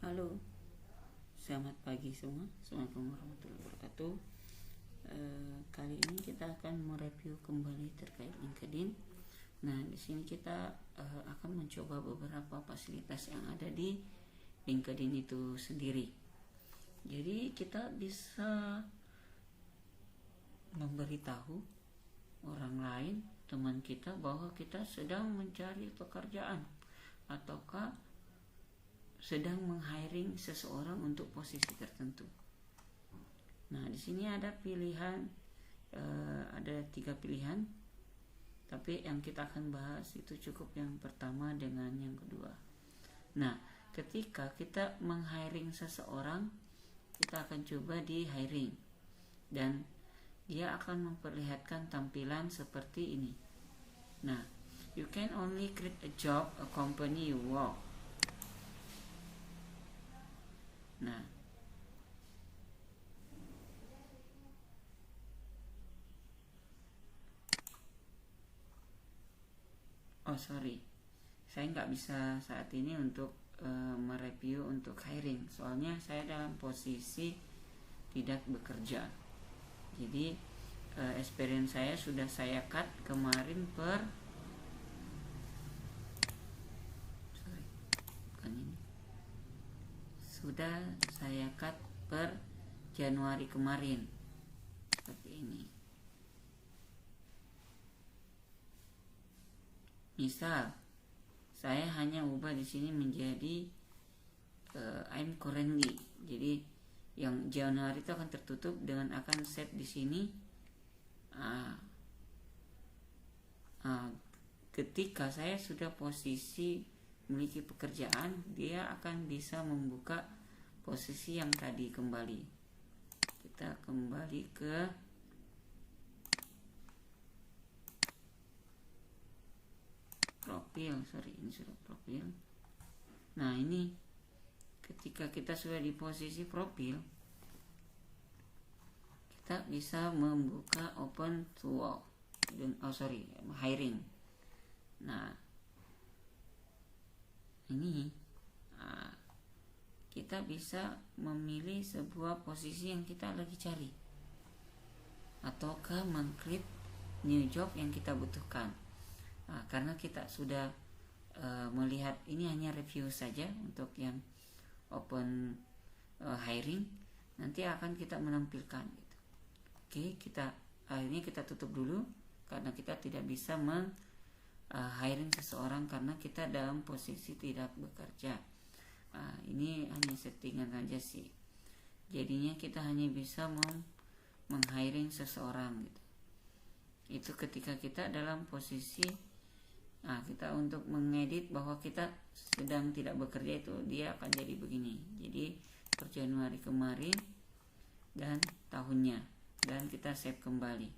Halo, selamat pagi semua. Assalamualaikum warahmatullahi wabarakatuh. Kali ini kita akan mereview kembali terkait LinkedIn. Nah, di sini kita akan mencoba beberapa fasilitas yang ada di LinkedIn itu sendiri. Jadi kita bisa memberitahu orang lain, teman kita, bahwa kita sedang mencari pekerjaan ataukah sedang meng-hiring seseorang untuk posisi tertentu. Nah, di sini ada pilihan, ada 3 pilihan, tapi yang kita akan bahas itu cukup yang pertama dengan yang kedua. Nah, ketika kita meng-hiring seseorang, kita akan coba di hiring, dan dia akan memperlihatkan tampilan seperti ini. Nah, you can only create a job a company you work. Nah, saya nggak bisa saat ini untuk mereview untuk hiring, soalnya saya dalam posisi tidak bekerja. Jadi experience saya sudah saya cut kemarin sudah saya cut per Januari kemarin, seperti ini. Misal saya hanya ubah di sini menjadi I'm currently. Jadi yang Januari itu akan tertutup dengan akan set di sini. Ketika saya sudah posisi memiliki pekerjaan, dia akan bisa membuka posisi yang tadi kembali. Kita kembali ke profil, ini sudah profil. Nah, ini ketika kita sudah di posisi profil, kita bisa membuka open to work dan hiring. Nah, ini kita bisa memilih sebuah posisi yang kita lagi cari, ataukah mengklik new job yang kita butuhkan. Karena kita sudah melihat ini hanya review saja untuk yang open hiring, nanti akan kita menampilkan gitu. Oke, akhirnya kita tutup dulu karena kita tidak bisa hiring seseorang karena kita dalam posisi tidak bekerja. Ini hanya settingan saja sih. Jadinya kita hanya bisa meng-hiring seseorang gitu. Itu ketika kita dalam posisi kita untuk mengedit bahwa kita sedang tidak bekerja, itu dia akan jadi begini. Jadi per Januari kemarin dan tahunnya, dan kita save kembali.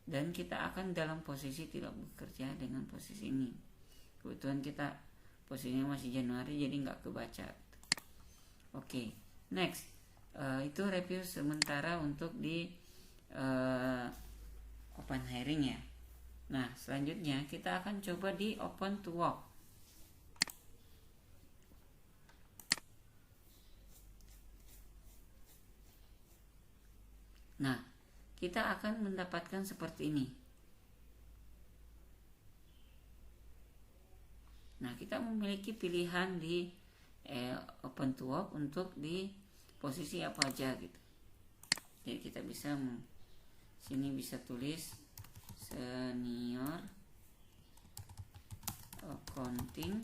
Dan kita akan dalam posisi tidak bekerja dengan posisi ini. Kebetulan kita posisinya masih Januari, jadi nggak kebaca. Oke, next. Itu review sementara untuk di open hiring ya. Nah, selanjutnya kita akan coba di open to work. Nah, kita akan mendapatkan seperti ini. Nah, kita memiliki pilihan di open to work untuk di posisi apa aja gitu. Jadi kita bisa sini bisa tulis senior accounting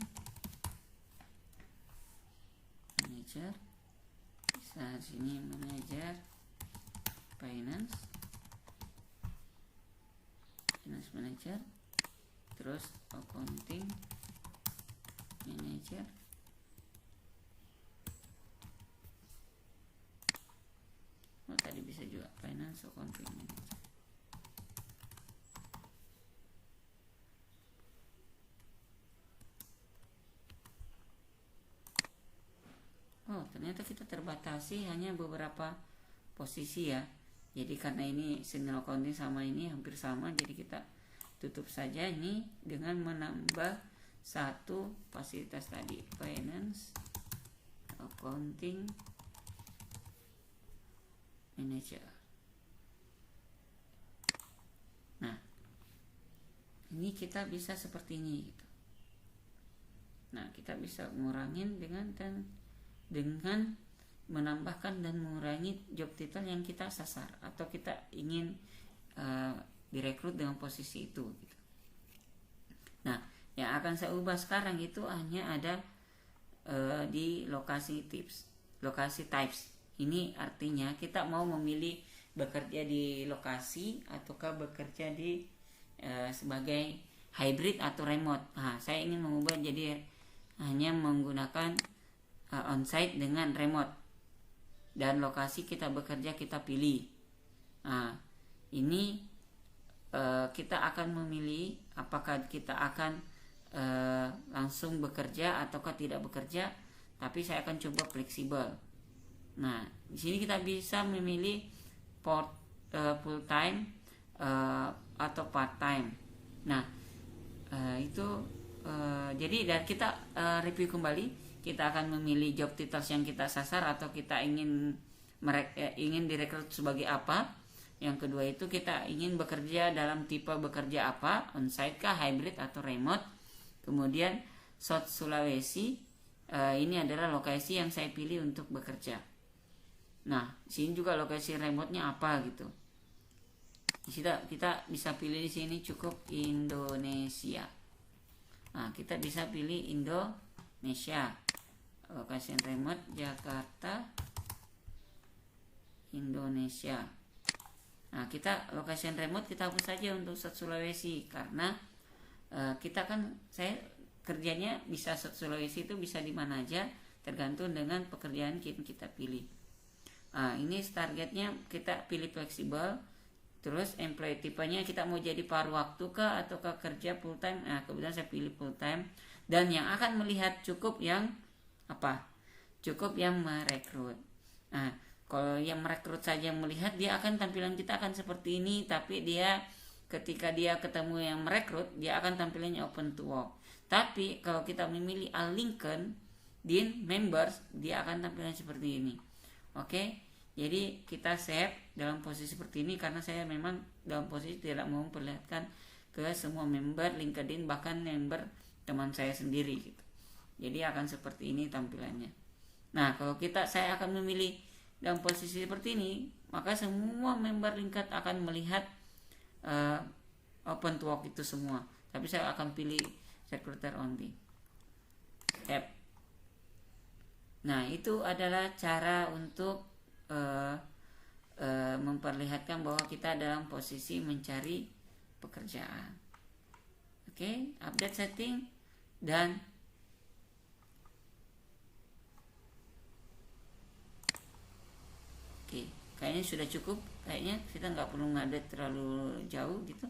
manager, bisa sini manager finance manager, terus accounting manager, tadi bisa juga finance accounting manager. Ternyata kita terbatasi hanya beberapa posisi ya. Jadi karena ini senior accounting sama ini hampir sama, jadi kita tutup saja ini dengan menambah satu fasilitas tadi, finance accounting manager. Nah, ini kita bisa seperti ini gitu. Nah, kita bisa ngurangin dengan menambahkan dan mengurangi job title yang kita sasar atau kita ingin direkrut dengan posisi itu gitu. Nah, yang akan saya ubah sekarang itu hanya ada di lokasi types. Ini artinya kita mau memilih bekerja di lokasi ataukah bekerja di sebagai hybrid atau remote. Nah, saya ingin mengubah jadi hanya menggunakan onsite dengan remote, dan lokasi kita bekerja kita pilih. Nah, ini kita akan memilih apakah kita akan langsung bekerja ataukah tidak bekerja, tapi saya akan coba fleksibel. Nah, di sini kita bisa memilih full time atau part time. Nah, itu jadi dan kita review kembali. Kita akan memilih job titles yang kita sasar atau kita ingin direkrut sebagai apa. Yang kedua itu kita ingin bekerja dalam tipe bekerja apa, onsite kah, hybrid atau remote. Kemudian South Sulawesi, ini adalah lokasi yang saya pilih untuk bekerja. Nah, sini juga lokasi remote-nya apa gitu. Kita bisa pilih di sini cukup Indonesia. Nah, kita bisa pilih Indonesia. Lokasi remote Jakarta, Indonesia. Nah, kita lokasi remote kita hapus saja untuk South Sulawesi karena kita kan saya kerjanya bisa South Sulawesi itu bisa di mana aja tergantung dengan pekerjaan kita pilih. Nah, ini targetnya kita pilih fleksibel. Terus employee tipenya kita mau jadi paruh waktu kah ataukah kerja full time. Nah, kebetulan saya pilih full time, dan yang akan melihat cukup yang apa? Cukup yang merekrut. Nah, kalau yang merekrut saja melihat, dia akan tampilan kita akan seperti ini, tapi dia ketika dia ketemu yang merekrut, dia akan tampilannya open to work. Tapi kalau kita memilih LinkedIn members, dia akan tampilan seperti ini. Oke, jadi kita save dalam posisi seperti ini karena saya memang dalam posisi tidak mau memperlihatkan ke semua member LinkedIn, bahkan member teman saya sendiri gitu. Jadi akan seperti ini tampilannya. Nah, kalau saya akan memilih dalam posisi seperti ini, maka semua member LinkedIn akan melihat open to work itu semua. Tapi saya akan pilih recruiter only. Tab. Nah, itu adalah cara untuk memperlihatkan bahwa kita dalam posisi mencari pekerjaan. Oke, update setting dan kayaknya sudah cukup. Kayaknya kita nggak perlu ngupdate terlalu jauh gitu.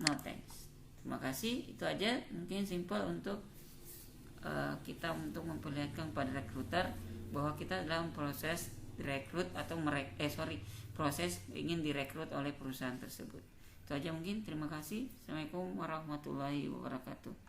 No thanks. Terima kasih. Itu aja, mungkin simple untuk kita untuk memperlihatkan pada recruiter bahwa kita dalam proses direkrut atau proses ingin direkrut oleh perusahaan tersebut. Itu aja mungkin. Terima kasih. Assalamualaikum warahmatullahi wabarakatuh.